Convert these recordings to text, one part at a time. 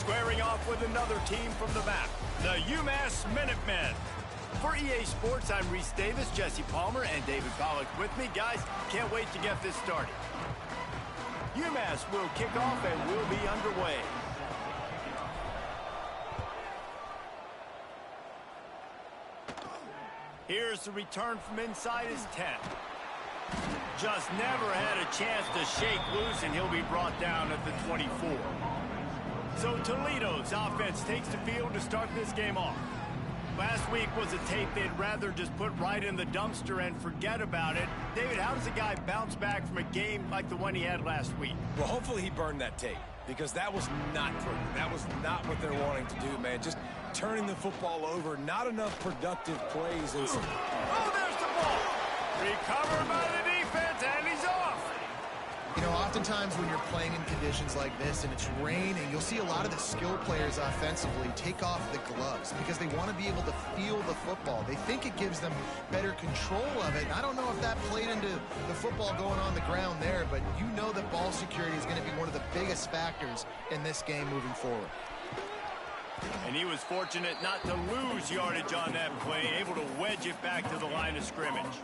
Squaring off with another team from the map, the UMass Minutemen. For EA Sports, I'm Reese Davis, Jesse Palmer, and David Pollock with me. Guys, can't wait to get this started. UMass will kick off and we'll be underway. Here's the return from inside his 10. Just never had a chance to shake loose, and he'll be brought down at the 24. So Toledo's offense takes the field to start this game off. Last week was a tape they'd rather just put right in the dumpster and forget about it. David, how does a guy bounce back from a game like the one he had last week? Well, hopefully he burned that tape, because that was not prudent. That was not what they're wanting to do, man. Just turning the football over, not enough productive plays. And oh, there's the ball. Recovered by the defense, and he's off. You know, oftentimes when you're playing in conditions like this and it's raining, you'll see a lot of the skill players offensively take off the gloves because they want to be able to feel the football. They think it gives them better control of it. And I don't know if that played into the football going on the ground there, but you know that ball security is going to be one of the biggest factors in this game moving forward. And he was fortunate not to lose yardage on that play, able to wedge it back to the line of scrimmage.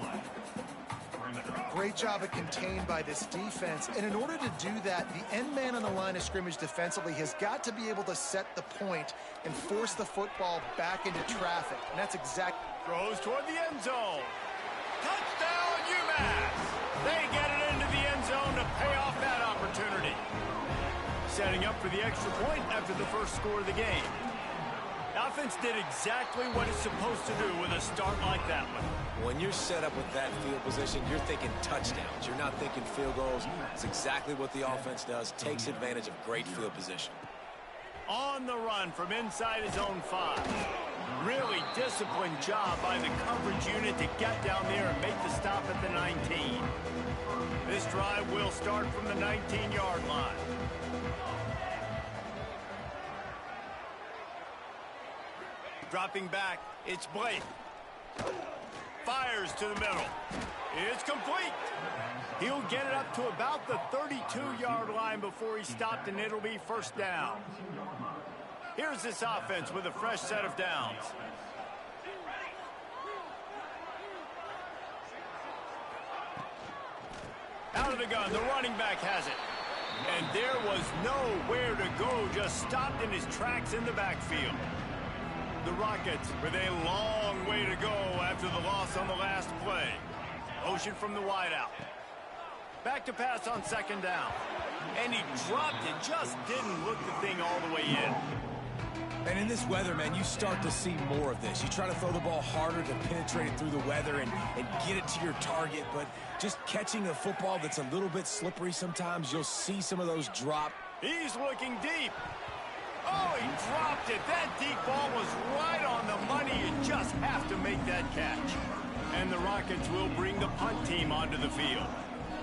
Great job of contained by this defense. And in order to do that, the end man on the line of scrimmage defensively has got to be able to set the point and force the football back into traffic. And that's exactly... Throws toward the end zone. Touchdown, UMass! They get it into the end zone to pay off that opportunity. Setting up for the extra point after the first score of the game. The offense did exactly what it's supposed to do with a start like that one. When you're set up with that field position, you're thinking touchdowns. You're not thinking field goals. It's exactly what the offense does. Takes advantage of great field position. On the run from inside his own 5. Really disciplined job by the coverage unit to get down there and make the stop at the 19. This drive will start from the 19-yard line. Dropping back, it's Blake. Fires to the middle. It's complete. He'll get it up to about the 32-yard line before he stopped, and it'll be first down. Here's this offense with a fresh set of downs. Out of the gun, the running back has it. And there was nowhere to go, just stopped in his tracks in the backfield. The Rockets with a long way to go after the loss on the last play. Motion from the wideout. Back to pass on second down. And he dropped it, just didn't look the thing all the way in. And in this weather, man, you start to see more of this. You try to throw the ball harder to penetrate it through the weather and get it to your target, but just catching a football that's a little bit slippery sometimes, you'll see some of those drop. He's looking deep. Oh, he dropped it. That deep ball was right on the money. You just have to make that catch. And the Rockets will bring the punt team onto the field.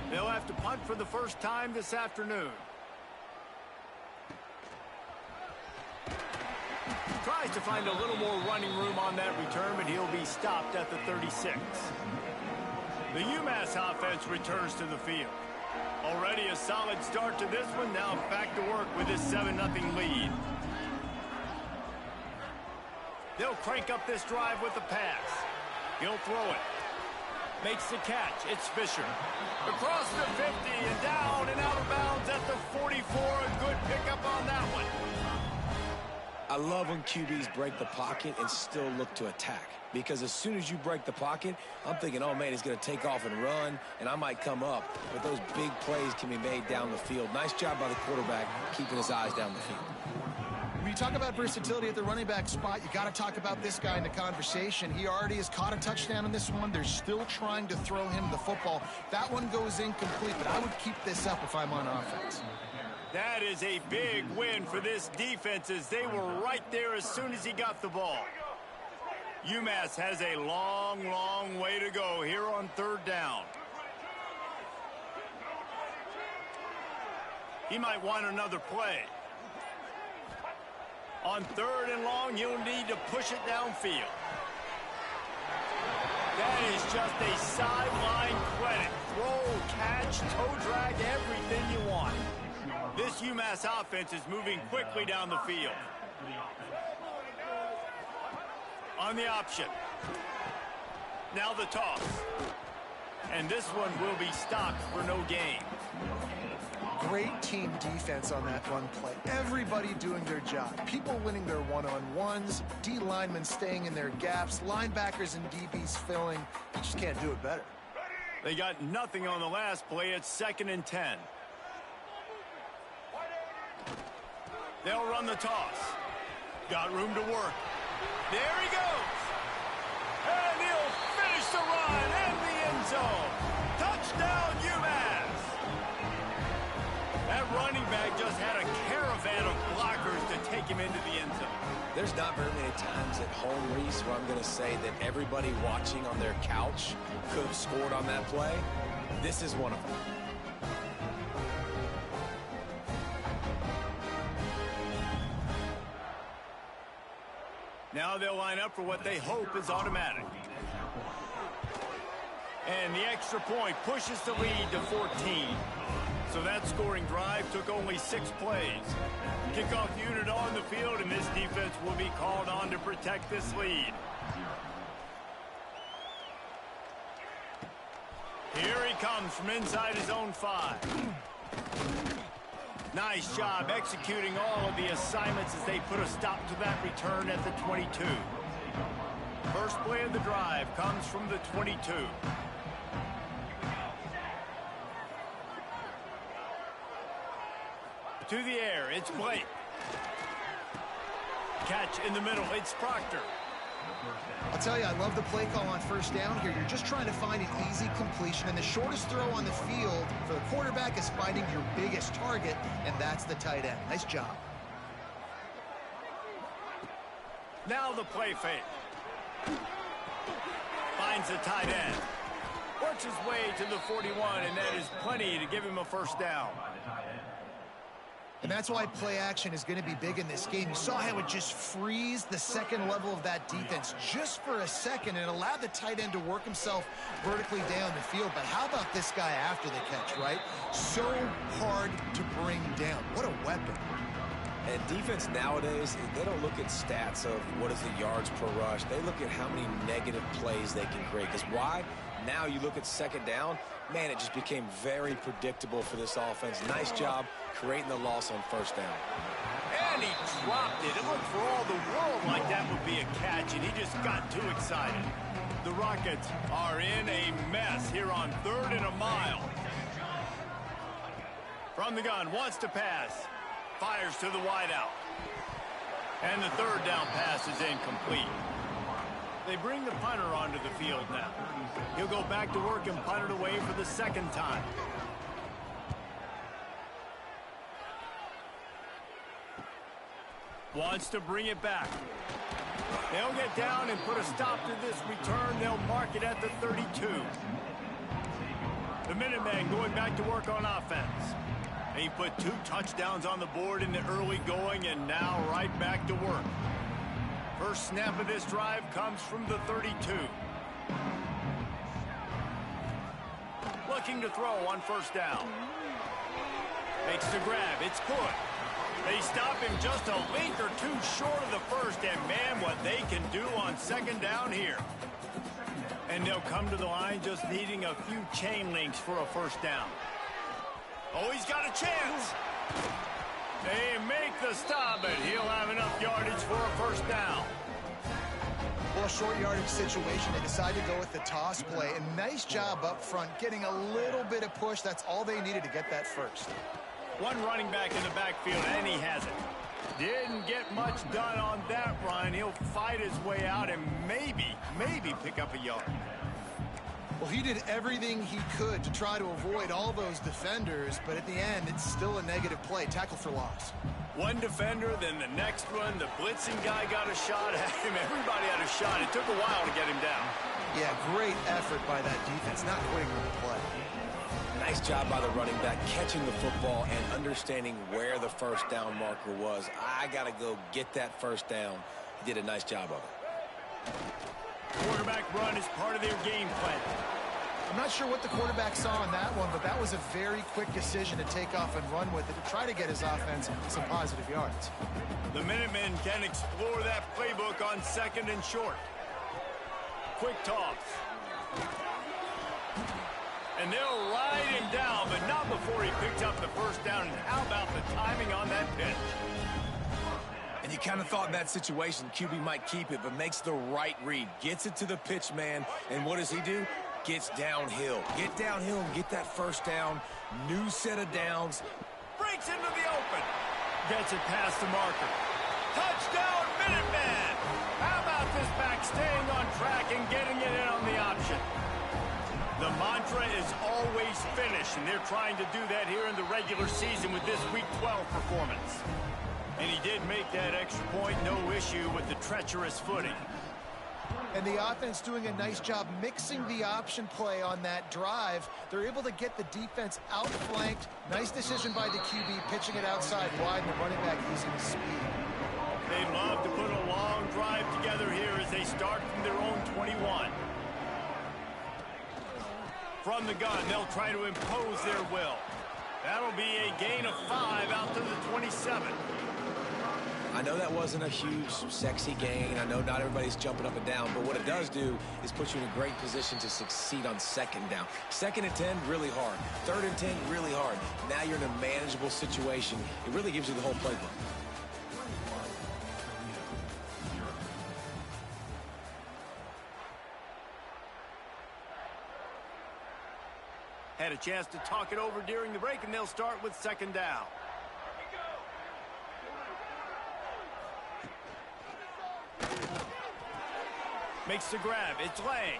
They'll have to punt for the first time this afternoon. Tries to find a little more running room on that return, but he'll be stopped at the 36. The UMass offense returns to the field. Already a solid start to this one. Now back to work with this 7-0 lead. They'll crank up this drive with the pass. He'll throw it. Makes the catch. It's Fisher. Across the 50 and down and out of bounds at the 44. A good pickup on that one. I love when QBs break the pocket and still look to attack. Because as soon as you break the pocket, I'm thinking, oh, man, he's going to take off and run, and I might come up. But those big plays can be made down the field. Nice job by the quarterback keeping his eyes down the field. When you talk about versatility at the running back spot, you got to talk about this guy in the conversation. He already has caught a touchdown in this one. They're still trying to throw him the football. That one goes incomplete, but I would keep this up if I'm on offense. That is a big win for this defense, as they were right there as soon as he got the ball. UMass has a long, long way to go here on third down. He might want another play. On third and long, you'll need to push it downfield. That is just a sideline credit. Throw, catch, toe drag, everything you want. This UMass offense is moving quickly down the field. On the option. Now the toss. And this one will be stopped for no gain. Great team defense on that run play. Everybody doing their job. People winning their one-on-ones, D linemen staying in their gaps, linebackers and DBs filling. You just can't do it better. They got nothing on the last play. It's 2nd and 10. They'll run the toss. Got room to work. There he goes. And he'll finish the run in the end zone. Touchdown, UMass. That running back just had a caravan of blockers to take him into the end zone. There's not very many times at home, Reese, where I'm going to say that everybody watching on their couch could have scored on that play. This is one of them. Now they'll line up for what they hope is automatic. And the extra point pushes the lead to 14. So that scoring drive took only 6 plays. Kickoff unit on the field, and this defense will be called on to protect this lead. Here he comes from inside his own 5. Nice job executing all of the assignments as they put a stop to that return at the 22. First play of the drive comes from the 22. To the air, it's Blake. Catch in the middle, it's Proctor. I'll tell you, I love the play call on first down here. You're just trying to find an easy completion, and the shortest throw on the field for the quarterback is finding your biggest target, and that's the tight end. Nice job. Now the play fake. Finds the tight end. Works his way to the 41, and that is plenty to give him a first down. And that's why play action is going to be big in this game. You saw how it just frees the second level of that defense just for a second and allowed the tight end to work himself vertically down the field. But how about this guy after the catch, right? So hard to bring down. What a weapon. And defense nowadays, they don't look at stats of what is the yards per rush. They look at how many negative plays they can create. Because why? Now you look at second down, man, it just became very predictable for this offense. Nice job creating the loss on first down. And he dropped it. It looked for all the world like that would be a catch, and he just got too excited. The Rockets are in a mess here on 3rd and a mile. From the gun, wants to pass. Fires to the wideout. And the 3rd down pass is incomplete. They bring the punter onto the field now. He'll go back to work and punt it away for the 2nd time. Wants to bring it back. They'll get down and put a stop to this return. They'll mark it at the 32. The Minutemen going back to work on offense. He put 2 touchdowns on the board in the early going, and now right back to work. First snap of this drive comes from the 32. Looking to throw on first down. Makes the grab. It's good. They stop him just a length or 2 short of the first, and man, what they can do on 2nd down here. And they'll come to the line just needing a few chain links for a first down. Oh, he's got a chance. They make the stop, but he'll have enough yardage for a first down. Well, a short yardage situation, they decide to go with the toss play. And nice job up front, getting a little bit of push. That's all they needed to get that first. One running back in the backfield, and he has it. Didn't get much done on that run. He'll fight his way out and maybe pick up a yard. Well, he did everything he could to try to avoid all those defenders, but at the end, it's still a negative play. Tackle for loss. One defender, then the next one. The blitzing guy got a shot at him. Everybody had a shot. It took a while to get him down. Yeah, great effort by that defense, not quitting on the play. Nice job by the running back catching the football and understanding where the first down marker was. I got to go get that first down. He did a nice job of it. Quarterback run is part of their game plan. I'm not sure what the quarterback saw on that one, but that was a very quick decision to take off and run with it to try to get his offense some positive yards. The Minutemen can explore that playbook on 2nd and short. Quick toss. And they'll ride him down, but not before he picks up the first down. And how about the timing on that pitch? And you kind of thought in that situation QB might keep it, but makes the right read. Gets it to the pitch man, and what does he do? Gets downhill. Get downhill and get that first down. New set of downs. Breaks into the open. Gets it past the marker. Touchdown, Minutemen! How about this back staying on track and getting it in on the option? The mantra is always finish, and they're trying to do that here in the regular season with this Week 12 performance. And he did make that extra point, no issue with the treacherous footing. And the offense doing a nice job mixing the option play on that drive. They're able to get the defense outflanked. Nice decision by the QB, pitching it outside wide, and the running back using his speed. They love to put a long drive together here as they start from their own 21. From the gun, they'll try to impose their will. That'll be a gain of 5 out to the 27. I know that wasn't a huge, sexy gain. I know not everybody's jumping up and down, but what it does do is put you in a great position to succeed on 2nd down. 2nd and 10, really hard. 3rd and 10, really hard. Now you're in a manageable situation. It really gives you the whole playbook. Had a chance to talk it over during the break, and they'll start with 2nd down. Makes the grab. It's Lang.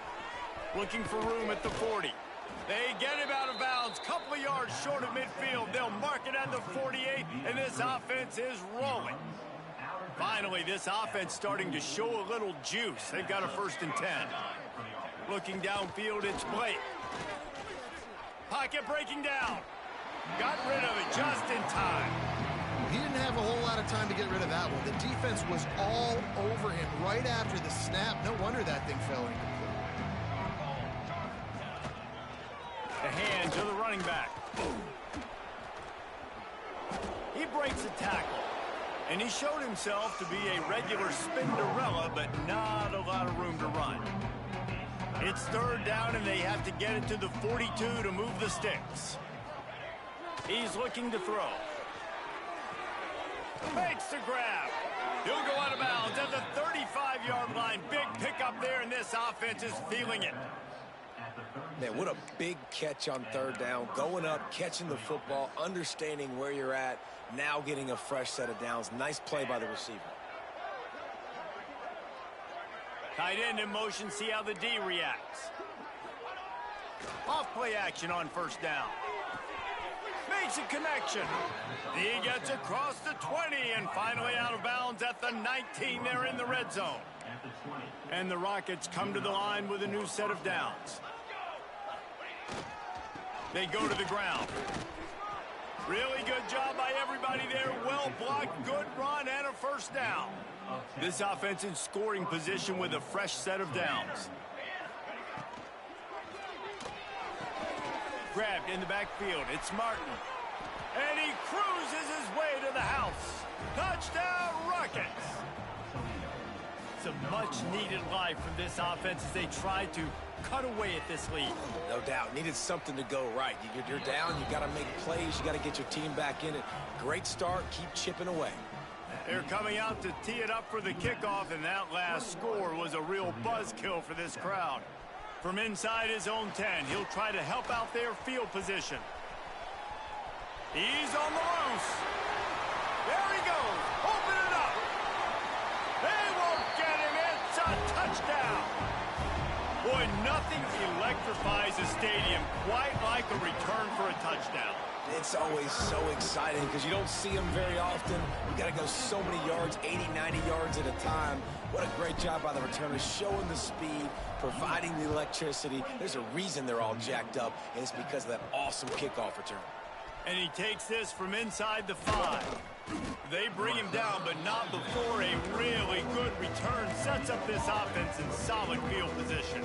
Looking for room at the 40. They get him out of bounds. Couple of yards short of midfield. They'll mark it at the 48, and this offense is rolling. Finally, this offense starting to show a little juice. They've got a 1st and 10. Looking downfield, it's Blake. Pocket breaking down. Got rid of it just in time. He didn't have a whole lot of time to get rid of that one. The defense was all over him right after the snap. No wonder that thing fell incomplete. The hand to the running back. He breaks a tackle. And he showed himself to be a regular Spinderella, but not a lot of room to run. It's 3rd down, and they have to get it to the 42 to move the sticks. He's looking to throw. Makes the grab. He'll go out of bounds at the 35-yard line. Big pickup there, and this offense is feeling it. Man, what a big catch on 3rd down. Going up, catching the football, understanding where you're at, now getting a fresh set of downs. Nice play by the receiver. Tight end in motion, see how the D reacts. Off play action on 1st down. Makes a connection. He gets across the 20 and finally out of bounds at the 19. They're in the red zone. And the Rockets come to the line with a new set of downs. They go to the ground. Really good job by everybody there. Well blocked, good run, and a 1st down. This offense in scoring position with a fresh set of downs. Grabbed in the backfield. It's Martin. And he cruises his way to the house. Touchdown, Rockets. It's a much-needed life from this offense as they try to cut away at this lead. No doubt. Needed something to go right. You're down. You got to make plays. You got to get your team back in it. Great start. Keep chipping away. They're coming out to tee it up for the kickoff, and that last score was a real buzzkill for this crowd. From inside his own 10, he'll try to help out their field position. He's on the loose. There he goes. Open it up. They won't get him. It's a touchdown. Boy, nothing electrifies a stadium quite like a return for a touchdown. It's always so exciting because you don't see them very often. You got to go so many yards, 80, 90 yards at a time. What a great job by the returners, showing the speed, providing the electricity. There's a reason they're all jacked up, and it's because of that awesome kickoff return. And he takes this from inside the 5. They bring him down, but not before a really good return sets up this offense in solid field position.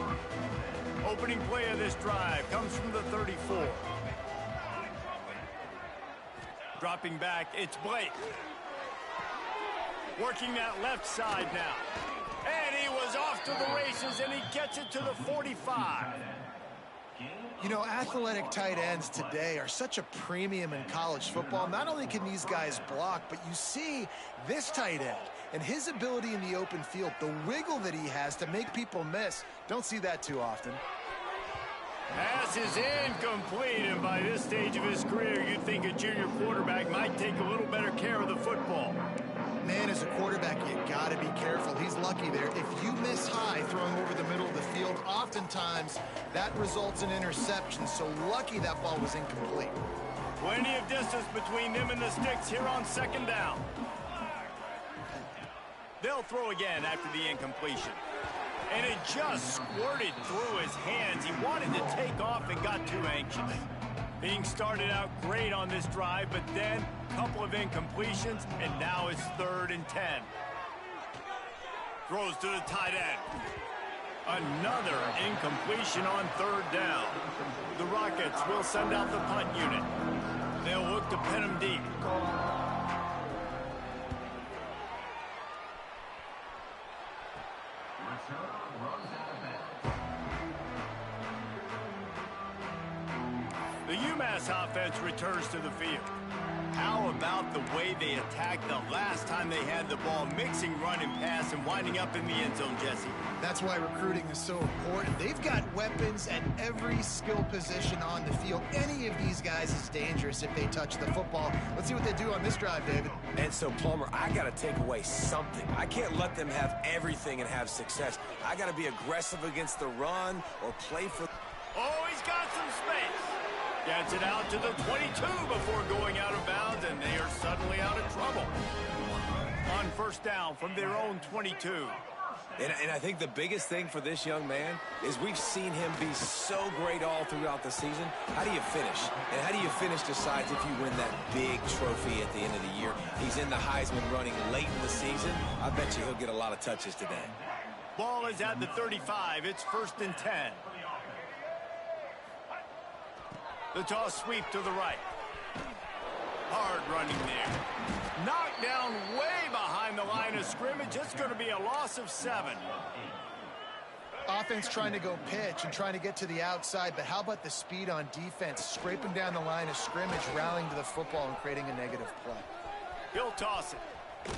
Opening play of this drive comes from the 34. Dropping back, it's Blake. Working that left side now. And he was off to the races, and he gets it to the 45. You know, athletic tight ends today are such a premium in college football. Not only can these guys block, but you see this tight end and his ability in the open field, the wiggle that he has to make people miss. Don't see that too often. Pass is incomplete, and by this stage of his career, you'd think a junior quarterback might take a little better care of the football. Man, as a quarterback, you got to be careful. He's lucky there. If you miss high throwing over the middle of the field, oftentimes that results in interception. So lucky that ball was incomplete. Plenty of distance between them and the sticks here on second down. They'll throw again after the incompletion. And it just squirted through his hands. He wanted to take off and got too anxious. Being started out great on this drive, but then a couple of incompletions, and now it's 3rd and 10. Throws to the tight end. Another incompletion on 3rd down. The Rockets will send out the punt unit. They'll look to pin him deep. The UMass offense returns to the field. How about the way they attacked the last time they had the ball, mixing run and pass and winding up in the end zone, Jesse? That's why recruiting is so important. They've got weapons at every skill position on the field. Any of these guys is dangerous if they touch the football. Let's see what they do on this drive, David. And so, Plummer, I got to take away something. I can't let them have everything and have success. I got to be aggressive against the run or play for... Oh, he's got some space. Gets it out to the 22 before going out of bounds, and they are suddenly out of trouble. On 1st down from their own 22. And I think the biggest thing for this young man is we've seen him be so great all throughout the season. How do you finish? And how do you finish decides if you win that big trophy at the end of the year. He's in the Heisman running late in the season. I bet you he'll get a lot of touches today. Ball is at the 35. It's 1st and 10. The toss sweep to the right. Hard running there. Knocked down way behind the line of scrimmage. It's going to be a loss of 7. Offense trying to go pitch and trying to get to the outside, but how about the speed on defense? Scraping down the line of scrimmage, rallying to the football and creating a negative play. He'll toss it.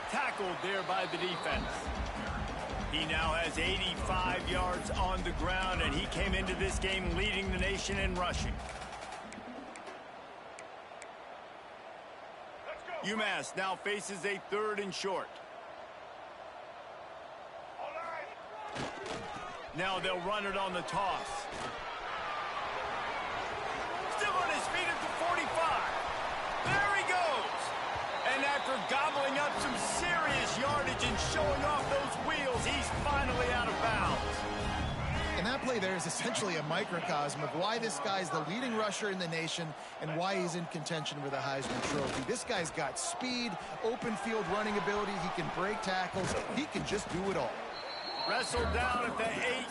Tackled there by the defense. He now has 85 yards on the ground, and he came into this game leading the nation in rushing. UMass now faces a 3rd and short. Now they'll run it on the toss. Still on his feet at the 45. There he goes. And after gobbling up some serious yardage and showing off those wheels, he's finally out of bounds. And that play there is essentially a microcosm of why this guy's the leading rusher in the nation and why he's in contention with a Heisman Trophy. This guy's got speed, open field running ability. He can break tackles. He can just do it all. Wrestled down at the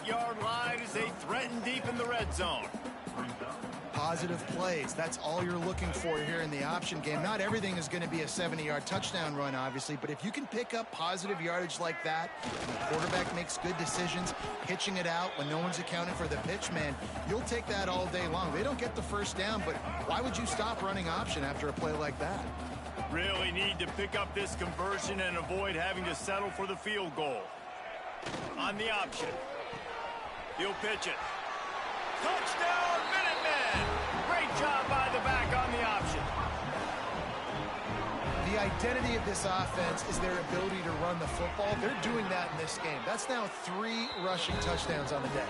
8-yard line as they threaten deep in the red zone. Positive plays. That's all you're looking for here in the option game. Not everything is going to be a 70-yard touchdown run, obviously, but if you can pick up positive yardage like that, and the quarterback makes good decisions, pitching it out when no one's accounting for the pitch, man, you'll take that all day long. They don't get the 1st down, but why would you stop running option after a play like that? Really need to pick up this conversion and avoid having to settle for the field goal. On the option. He'll pitch it. Touchdown, Minutemen! Great job by the back on the option. The identity of this offense is their ability to run the football. They're doing that in this game. That's now 3 rushing touchdowns on the day.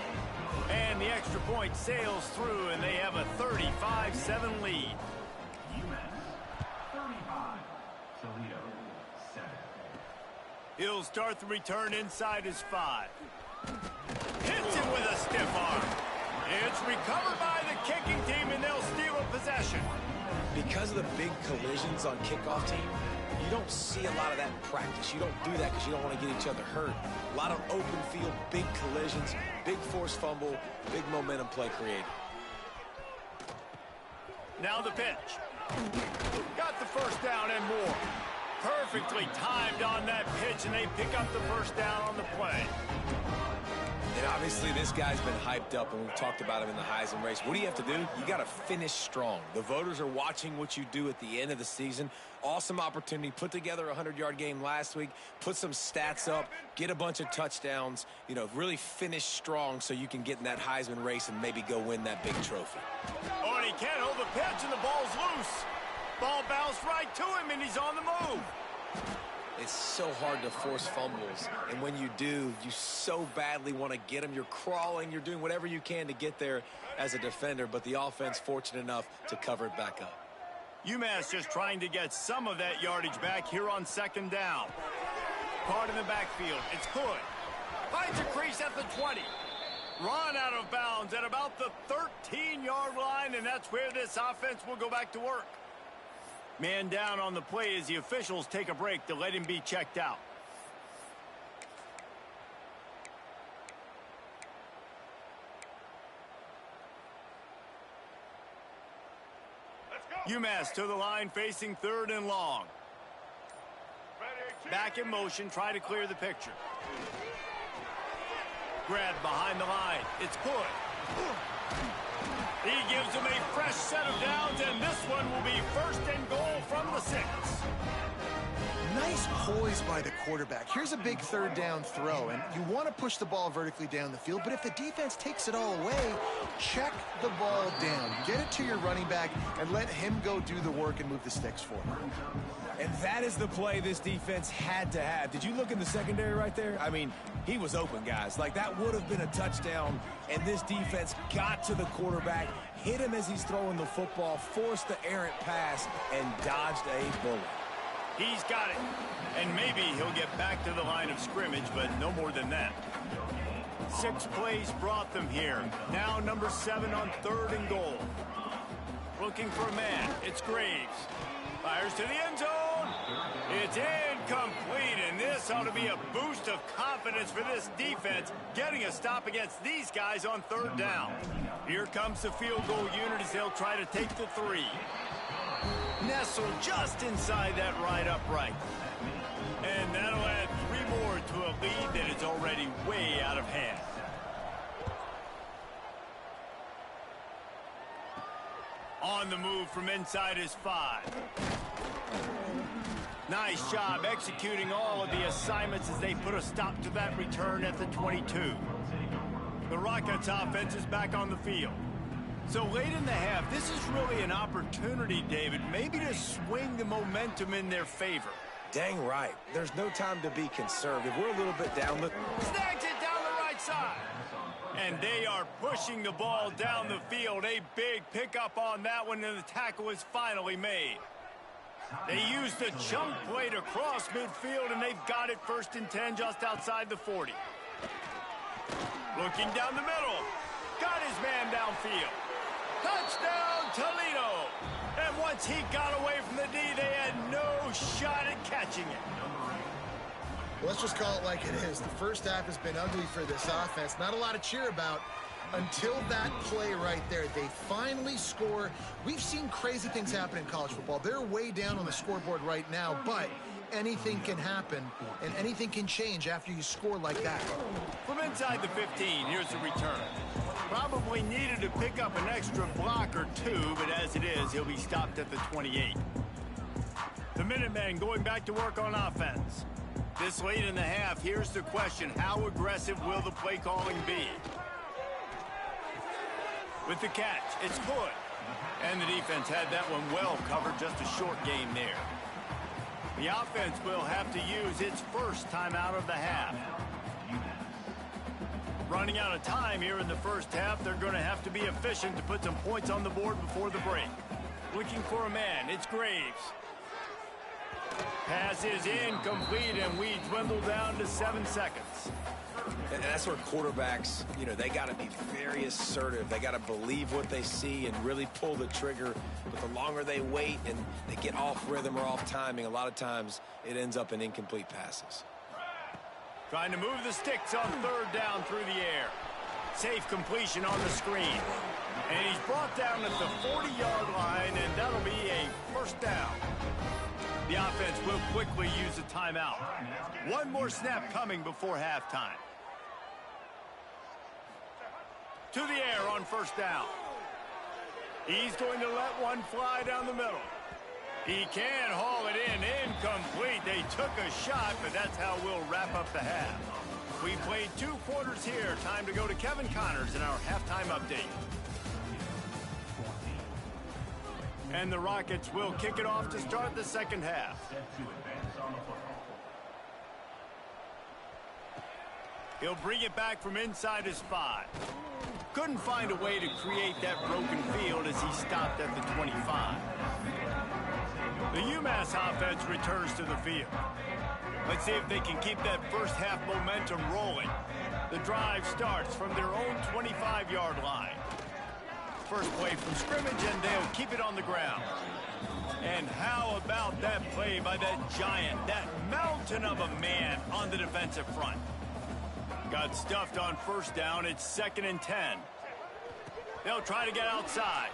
And the extra point sails through, and they have a 35-7 lead. Toledo, 7. He'll start the return inside his 5. Hits it with a stiff arm. It's recovered by the kicking team, and they'll steal a possession. Because of the big collisions on kickoff team, You don't see a lot of that in practice. You don't do that because you don't want to get each other hurt. A lot of open field, big collisions, big forced fumble, big momentum play created. Now the pitch. Got the first down and more. Perfectly timed on that pitch, and they pick up the first down on the play. And obviously this guy's been hyped up, and we've talked about him in the Heisman race. What do you have to do? You got to finish strong. The voters are watching what you do at the end of the season. Awesome opportunity. Put together a 100-yard game last week. Put some stats up. Get a bunch of touchdowns. You know, really finish strong so you can get in that Heisman race and maybe go win that big trophy. Oh, and he can't hold the pitch, and the ball's loose. Ball bounced right to him, and he's on the move. It's so hard to force fumbles, and when you do, you so badly want to get them. You're crawling, you're doing whatever you can to get there as a defender, but the offense fortunate enough to cover it back up. UMass just trying to get some of that yardage back here on second down. Caught in the backfield. It's Hood. Finds a crease at the 20. Run out of bounds at about the 13-yard line, and that's where this offense will go back to work. Man down on the play as the officials take a break to let him be checked out. UMass to the line facing third and long. Back in motion, try to clear the picture. Grab behind the line. It's Hood. He gives them a fresh set of downs, and this one will be first and goal from the 6. Nice poise by the quarterback. Here's a big third down throw, and you want to push the ball vertically down the field, but if the defense takes it all away, check the ball down. Get it to your running back and let him go do the work and move the sticks for him. And that is the play this defense had to have. Did you look in the secondary right there? I mean, he was open, guys. Like, that would have been a touchdown, and this defense got to the quarterback, hit him as he's throwing the football, forced the errant pass, and dodged a bullet. He's got it. And maybe he'll get back to the line of scrimmage, but no more than that. 6 plays brought them here. Now number 7 on third and goal. Looking for a man. It's Graves. Fires to the end zone. It's incomplete, and this ought to be a boost of confidence for this defense, getting a stop against these guys on third down. Here comes the field goal unit as they'll try to take the 3. Nestled just inside that right upright. And that'll add 3 more to a lead that is already way out of hand. On the move from inside is 5. Nice job executing all of the assignments as they put a stop to that return at the 22. The Rockets offense is back on the field. So late in the half, this is really an opportunity, David, maybe to swing the momentum in their favor. Dang right. There's no time to be conservative. We're a little bit down. Look. Snags it down the right side. And they are pushing the ball down the field. A big pickup on that one, and the tackle is finally made. They used the chunk play to cross midfield, and they've got it first and 10 just outside the 40. Looking down the middle. Got his man downfield. Touchdown, Toledo! And once he got away from the D, they had no shot at catching it. Let's just call it like it is. The first half has been ugly for this offense. Not a lot to cheer about until that play right there. They finally score. We've seen crazy things happen in college football. They're way down on the scoreboard right now, but anything can happen, and anything can change after you score like that. From inside the 15, here's the return. Probably needed to pick up an extra block or 2, but as it is, he'll be stopped at the 28. The Minutemen going back to work on offense. This late in the half, here's the question: how aggressive will the play calling be? With the catch, it's Hood. And the defense had that one well covered, just a short game there. The offense will have to use its first timeout of the half. Running out of time here in the first half, they're going to have to be efficient to put some points on the board before the break. Looking for a man, it's Graves. Pass is incomplete, and we dwindle down to 7 seconds. And that's where quarterbacks, you know, they got to be very assertive. They got to believe what they see and really pull the trigger. But the longer they wait and they get off rhythm or off timing, a lot of times it ends up in incomplete passes. Trying to move the sticks on third down through the air. Safe completion on the screen. And he's brought down at the 40-yard line, and that'll be a first down. The offense will quickly use a timeout. One more snap coming before halftime. To the air on first down. He's going to let one fly down the middle. He can haul it in. Incomplete. They took a shot, but that's how we'll wrap up the half. We played 2 quarters here. Time to go to Kevin Connors in our halftime update. And the Rockets will kick it off to start the second half. He'll bring it back from inside his 5. Couldn't find a way to create that broken field as he stopped at the 25. The UMass offense returns to the field. Let's see if they can keep that first half momentum rolling. The drive starts from their own 25-yard line. First play from scrimmage, and they'll keep it on the ground. And how about that play by that giant, that mountain of a man on the defensive front? Got stuffed on first down. It's 2nd and 10. They'll try to get outside.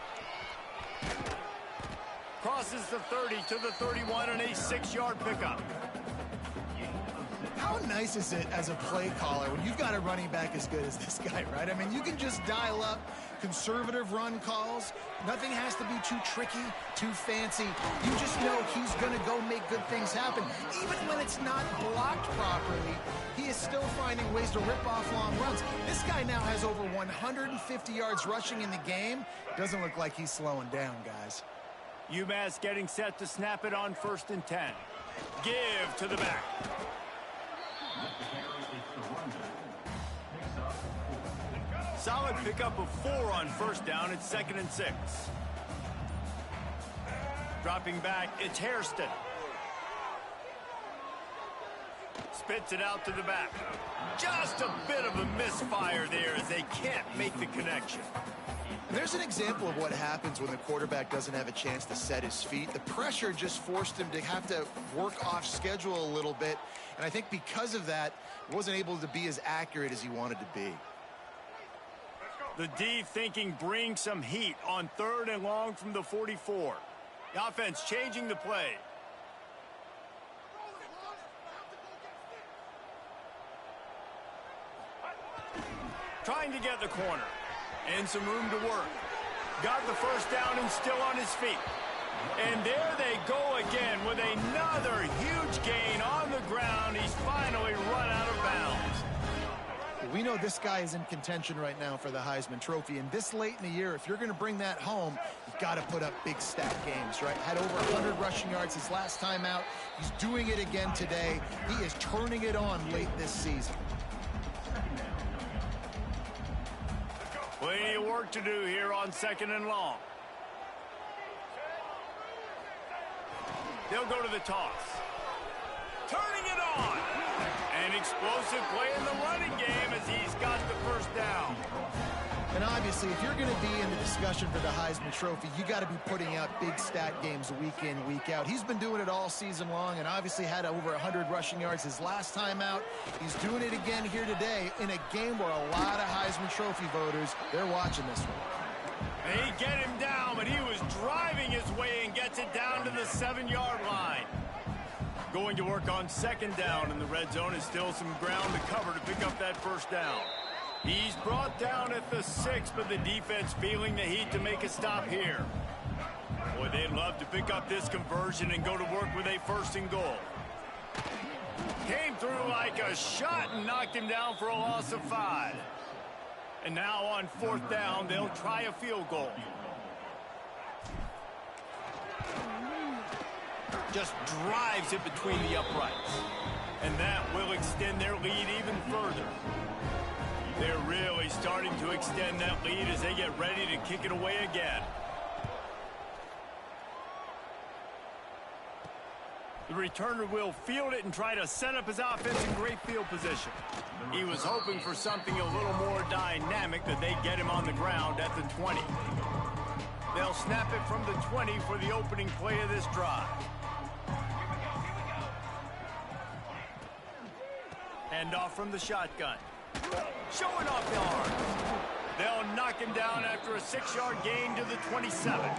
Crosses the 30 to the 31 and a 6-yard pickup. How nice is it as a play caller when you've got a running back as good as this guy, right? I mean, you can just dial up conservative run calls. Nothing has to be too tricky, too fancy. You just know he's going to go make good things happen. Even when it's not blocked properly, he is still finding ways to rip off long runs. This guy now has over 150 yards rushing in the game. Doesn't look like he's slowing down, guys. UMass getting set to snap it on 1st and 10. Give to the back. Solid pickup of 4 on first down. It's 2nd and 6. Dropping back, it's Hairston. Spits it out to the back. Just a bit of a misfire there as they can't make the connection. There's an example of what happens when the quarterback doesn't have a chance to set his feet. The pressure just forced him to have to work off schedule a little bit. And I think because of that, he wasn't able to be as accurate as he wanted to be. The D thinking bring some heat on 3rd and long from the 44. The offense changing the play. Trying to get the corner. And some room to work. Got the first down and still on his feet. And there they go again with another huge gain on the ground. He's finally run out of bounds. We know this guy is in contention right now for the Heisman Trophy. And this late in the year, if you're going to bring that home, you've got to put up big stat games, right? Had over 100 rushing yards his last time out. He's doing it again today. He is turning it on late this season. Plenty of work to do here on 2nd and long. They'll go to the toss. Turning it on. An explosive play in the running game as he's got the first down. And obviously, if you're going to be in the discussion for the Heisman Trophy, you got to be putting out big stat games week in, week out. He's been doing it all season long and obviously had over 100 rushing yards his last time out. He's doing it again here today in a game where a lot of Heisman Trophy voters, they're watching this one. They get him down, but he was driving his way and gets it down to the 7-yard line. Going to work on 2nd down in the red zone is still some ground to cover to pick up that first down. He's brought down at the 6, but the defense feeling the heat to make a stop here. Boy, they'd love to pick up this conversion and go to work with a 1st and goal. Came through like a shot and knocked him down for a loss of 5. And now on 4th down, they'll try a field goal. Just drives it between the uprights. And that will extend their lead even further. They're really starting to extend that lead as they get ready to kick it away again. The returner will field it and try to set up his offense in great field position. He was hoping for something a little more dynamic, that they get him on the ground at the 20. They'll snap it from the 20 for the opening play of this drive. Hand off from the shotgun. Showing off the arm. They'll knock him down after a 6-yard gain to the 27.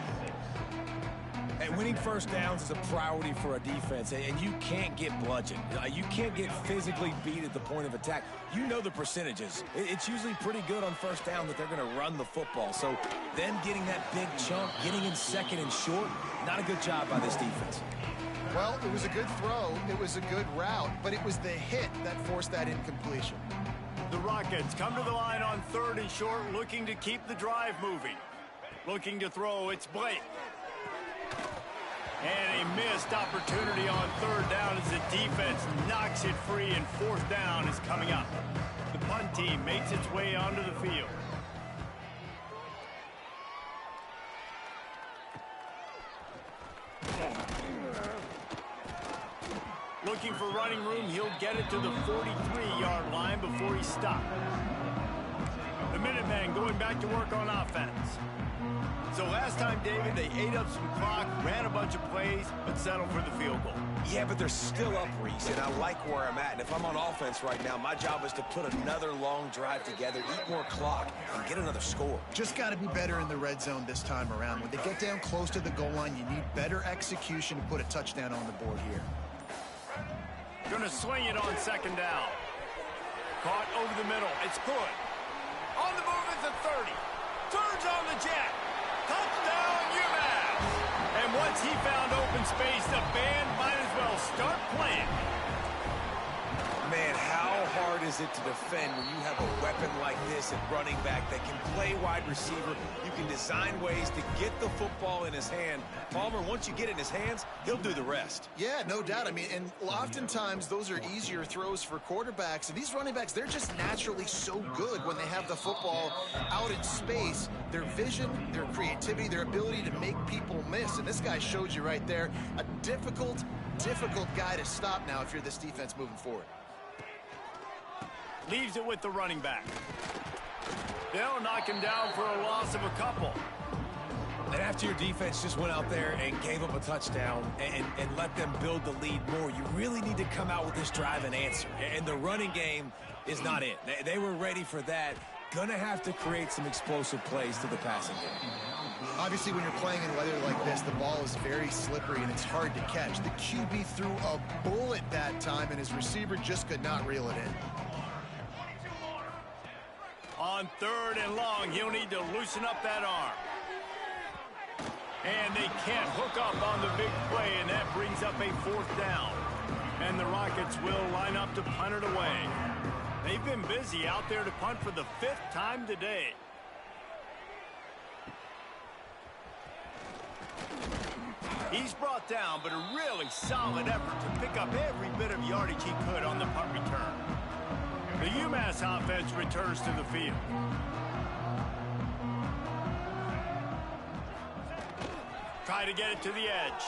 And winning first downs is a priority for a defense, and you can't get bludgeoned. You can't get physically beat at the point of attack. You know the percentages. It's usually pretty good on first down that they're going to run the football. So them getting that big chunk, getting in second and short, not a good job by this defense. Well, it was a good throw. It was a good route, but it was the hit that forced that incompletion. The Rockets come to the line on 3rd and short, looking to keep the drive moving. Looking to throw, it's Blake. And a missed opportunity on 3rd down as the defense knocks it free, and 4th down is coming up. The punt team makes its way onto the field. Looking for running room, he'll get it to the 43-yard line before he's stopped. The Minutemen going back to work on offense. So last time, David, they ate up some clock, ran a bunch of plays, but settled for the field goal. Yeah, but they're still up, Reese, and I like where I'm at. And if I'm on offense right now, my job is to put another long drive together, eat more clock, and get another score. Just got to be better in the red zone this time around. When they get down close to the goal line, you need better execution to put a touchdown on the board here. Gonna swing it on 2nd down. Caught over the middle. It's good. On the move at the 30. Turns on the jet. Touchdown, UMass! And once he found open space, the band might as well start playing. Man, how hard is it to defend when you have a weapon like this at running back that can play wide receiver? You can design ways to get the football in his hand. Palmer, once you get it in his hands, he'll do the rest. Yeah, no doubt. I mean, and oftentimes those are easier throws for quarterbacks. And these running backs, they're just naturally so good when they have the football out in space. Their vision, their creativity, their ability to make people miss. And this guy showed you right there, a difficult guy to stop now if you're this defense moving forward. Leaves it with the running back. They'll knock him down for a loss of a couple. And after your defense just went out there and gave up a touchdown and let them build the lead more, you really need to come out with this drive and answer. And the running game is not it. They were ready for that. Gonna have to create some explosive plays to the passing game. Obviously, when you're playing in weather like this, the ball is very slippery and it's hard to catch. The QB threw a bullet that time, and his receiver just could not reel it in. On 3rd and long, he'll need to loosen up that arm. And they can't hook up on the big play, and that brings up a 4th down. And the Rockets will line up to punt it away. They've been busy out there to punt for the 5th time today. He's brought down, but a really solid effort to pick up every bit of yardage he could on the punt return. The UMass offense returns to the field. Try to get it to the edge.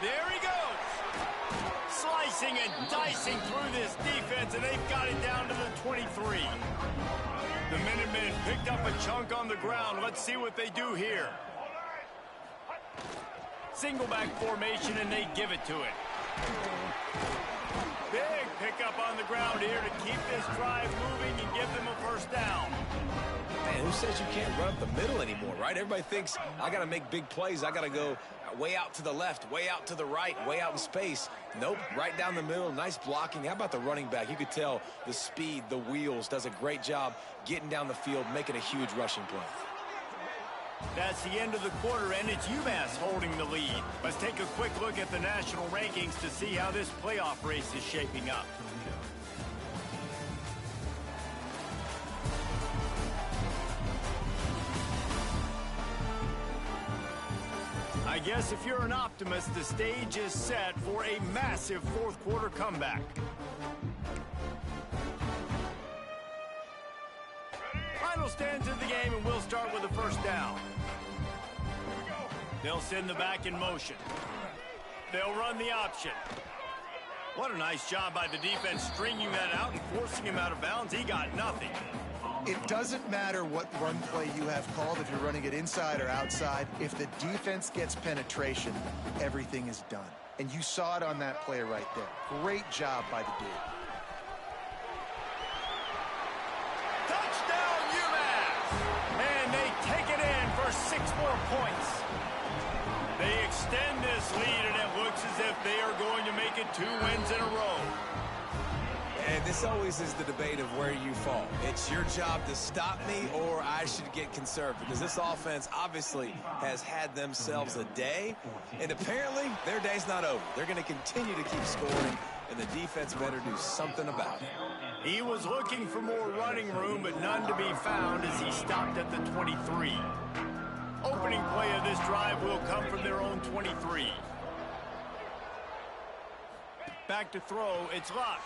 There he goes. Slicing and dicing through this defense, and they've got it down to the 23. The Minutemen picked up a chunk on the ground. Let's see what they do here. Single back formation, and they give it to it. Big pickup on the ground here to keep this drive moving and give them a 1st down. Man, who says you can't run up the middle anymore, right? Everybody thinks, I got to make big plays. I got to go way out to the left, way out to the right, way out in space. Nope, right down the middle, nice blocking. How about the running back? You could tell the speed, the wheels, does a great job getting down the field, making a huge rushing play. That's the end of the quarter, and it's UMass holding the lead. Let's take a quick look at the national rankings to see how this playoff race is shaping up. I guess if you're an optimist, the stage is set for a massive 4th quarter comeback. Final stands of the game, and we'll start with the 1st down. They'll send the back in motion. They'll run the option. What a nice job by the defense stringing that out and forcing him out of bounds. He got nothing. It doesn't matter what run play you have called, if you're running it inside or outside. If the defense gets penetration, everything is done. And you saw it on that play right there. Great job by the dude. Touchdown, UMass! And they take it in for 6 more points. They extend this lead, and it looks as if they are going to make it 2 wins in a row. And this always is the debate of where you fall. It's your job to stop me, or I should get conserved, because this offense obviously has had themselves a day, and apparently their day's not over. They're going to continue to keep scoring, and the defense better do something about it. He was looking for more running room, but none to be found as he stopped at the 23. Opening play of this drive will come from their own 23. Back to throw, it's Luck.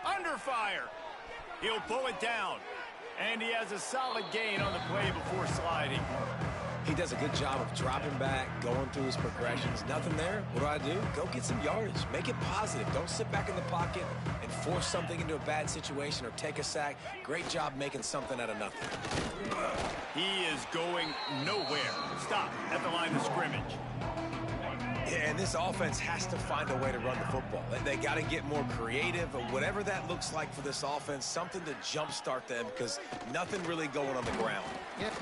Under fire. He'll pull it down. And he has a solid gain on the play before sliding. He does a good job of dropping back, going through his progressions. Nothing there. What do? Go get some yardage. Make it positive. Don't sit back in the pocket and force something into a bad situation or take a sack. Great job making something out of nothing. He is going nowhere. Stop at the line of scrimmage. Yeah, and this offense has to find a way to run the football. They got to get more creative, or whatever that looks like for this offense, something to jumpstart them, because nothing really going on the ground. Yep.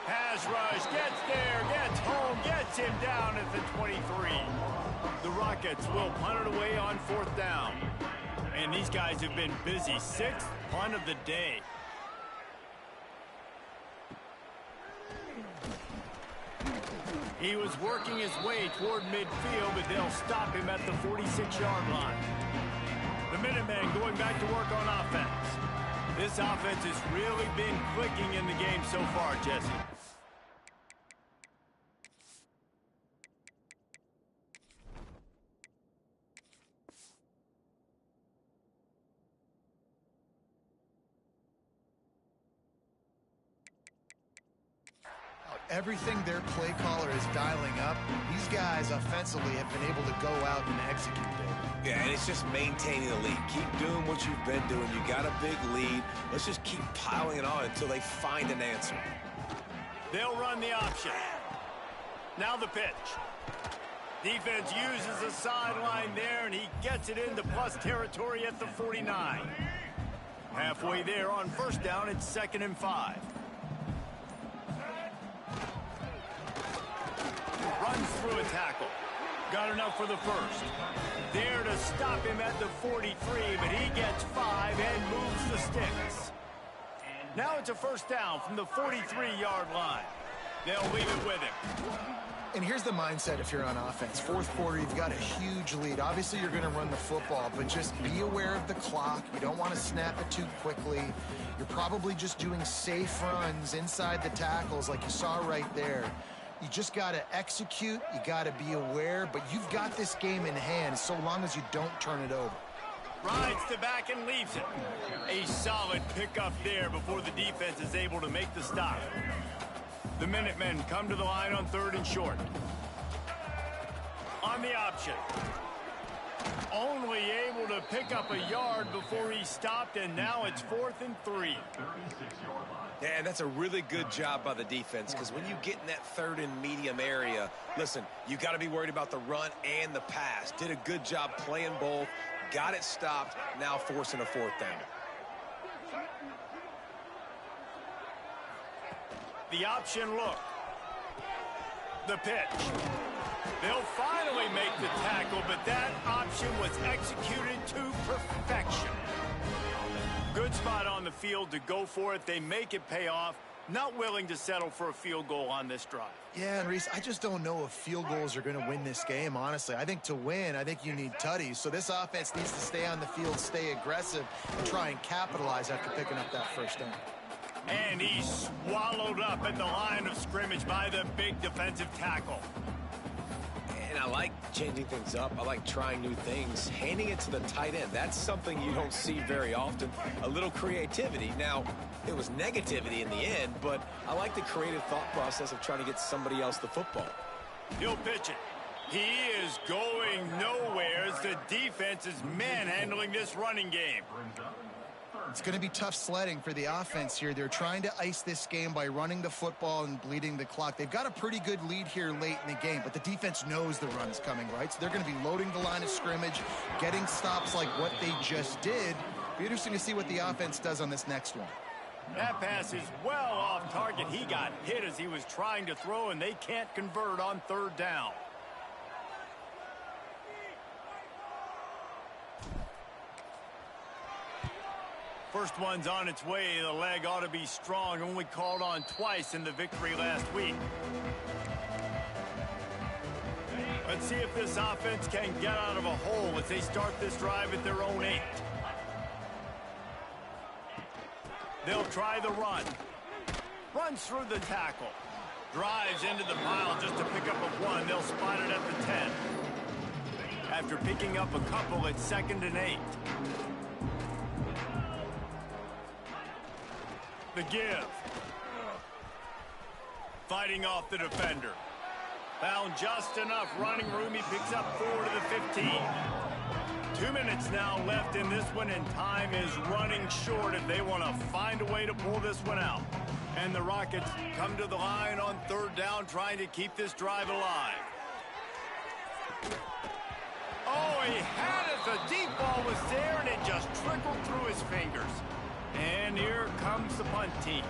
Pass rush, gets there, gets home, gets him down at the 23. The Rockets will punt it away on 4th down. And these guys have been busy. 6th punt of the day. He was working his way toward midfield, but they'll stop him at the 46-yard line. The Minutemen going back to work on offense. This offense has really been clicking in the game so far, Jesse. Everything their play caller is dialing up, these guys offensively have been able to go out and execute it. Yeah, and it's just maintaining the lead. Keep doing what you've been doing. You got a big lead. Let's just keep piling it on until they find an answer. They'll run the option. Now the pitch. Defense uses the sideline there, and he gets it into plus territory at the 49. Halfway there on 1st down, it's 2nd and 5. Runs through a tackle. Got enough for the first. There to stop him at the 43, but he gets 5 and moves the sticks. Now it's a 1st down from the 43-yard line. They'll leave it with him. And here's the mindset if you're on offense. 4th quarter, you've got a huge lead. Obviously, you're going to run the football, but just be aware of the clock. You don't want to snap it too quickly. You're probably just doing safe runs inside the tackles like you saw right there. You just got to execute. You got to be aware, but you've got this game in hand so long as you don't turn it over. Rides to back and leaves it. A solid pickup there before the defense is able to make the stop. The Minutemen come to the line on 3rd and short. On the option. Only able to pick up a yard before he stopped, and now it's 4th and 3. Yeah, and that's a really good job by the defense, because when you get in that 3rd and medium area, listen, you got to be worried about the run and the pass. Did a good job playing both, got it stopped, now forcing a 4th down. The option look. The pitch. They'll finally make the tackle, but that option was executed to perfection. Good spot on the field to go for it. They make it pay off. Not willing to settle for a field goal on this drive. Yeah, and Reese, I just don't know if field goals are going to win this game, honestly. I think to win, I think you need tutties. So this offense needs to stay on the field, stay aggressive, and try and capitalize after picking up that 1st down. And he's swallowed up at the line of scrimmage by the big defensive tackle. And I like changing things up. I like trying new things. Handing it to the tight end, that's something you don't see very often. A little creativity. Now, it was negativity in the end, but I like the creative thought process of trying to get somebody else the football. He'll pitch it. He is going nowhere as the defense is manhandling this running game. It's going to be tough sledding for the offense here. They're trying to ice this game by running the football and bleeding the clock. They've got a pretty good lead here late in the game, but the defense knows the run's coming, right? So they're going to be loading the line of scrimmage, getting stops like what they just did. Be interesting to see what the offense does on this next one. That pass is well off target. He got hit as he was trying to throw, and they can't convert on third down. First one's on its way. The leg ought to be strong. Only called on twice in the victory last week. Let's see if this offense can get out of a hole as they start this drive at their own 8. They'll try the run. Runs through the tackle. Drives into the pile just to pick up a 1. They'll spot it at the 10. After picking up a couple, it's 2nd and 8. The give. Fighting off the defender. Found just enough running room. He picks up 4 to the 15. 2 minutes now left in this one, and time is running short if they want to find a way to pull this one out. And the Rockets come to the line on third down, trying to keep this drive alive. Oh, he had it. The deep ball was there, and it just trickled through his fingers. And here comes the punt team.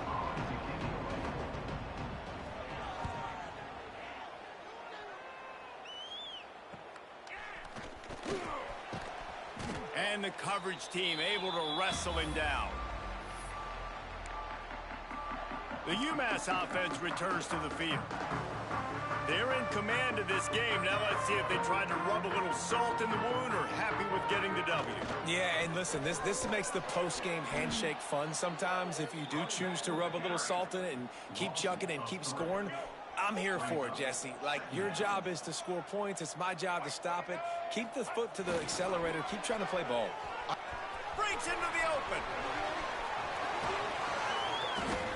And the coverage team able to wrestle him down. The UMass offense returns to the field. They're in command of this game. Now let's see if they try to rub a little salt in the wound or happy with getting the W. Yeah, and listen, this makes the post-game handshake fun sometimes. If you do choose to rub a little salt in it and keep chucking and keep scoring, I'm here for it, Jesse. Like, your job is to score points. It's my job to stop it. Keep the foot to the accelerator. Keep trying to play ball. Breaks into the open.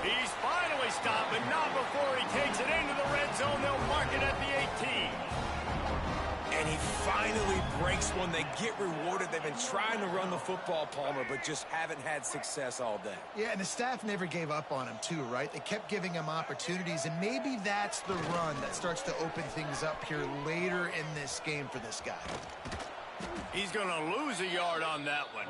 He's finally stopped, but not before he takes it into the red zone. They'll mark it at the 18. And he finally breaks one. They get rewarded. They've been trying to run the football, Palmer, but just haven't had success all day. Yeah, and the staff never gave up on him, too, right? They kept giving him opportunities, and maybe that's the run that starts to open things up here later in this game for this guy. He's going to lose a yard on that one.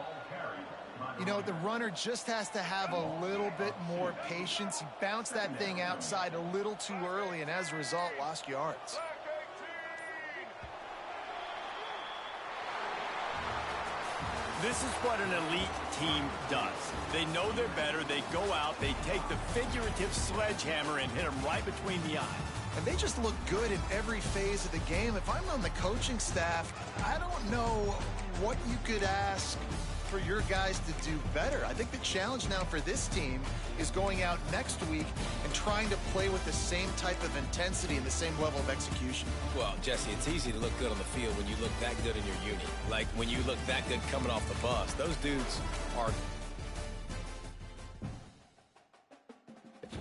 You know, the runner just has to have a little bit more patience. He bounced that thing outside a little too early, and as a result, lost yards. This is what an elite team does. They know they're better. They go out. They take the figurative sledgehammer and hit them right between the eyes. And they just look good in every phase of the game. If I'm on the coaching staff, I don't know what you could ask for your guys to do better. I think the challenge now for this team is going out next week and trying to play with the same type of intensity and the same level of execution. Well, Jesse, it's easy to look good on the field when you look that good in your unit. Like when you look that good coming off the bus. Those dudes are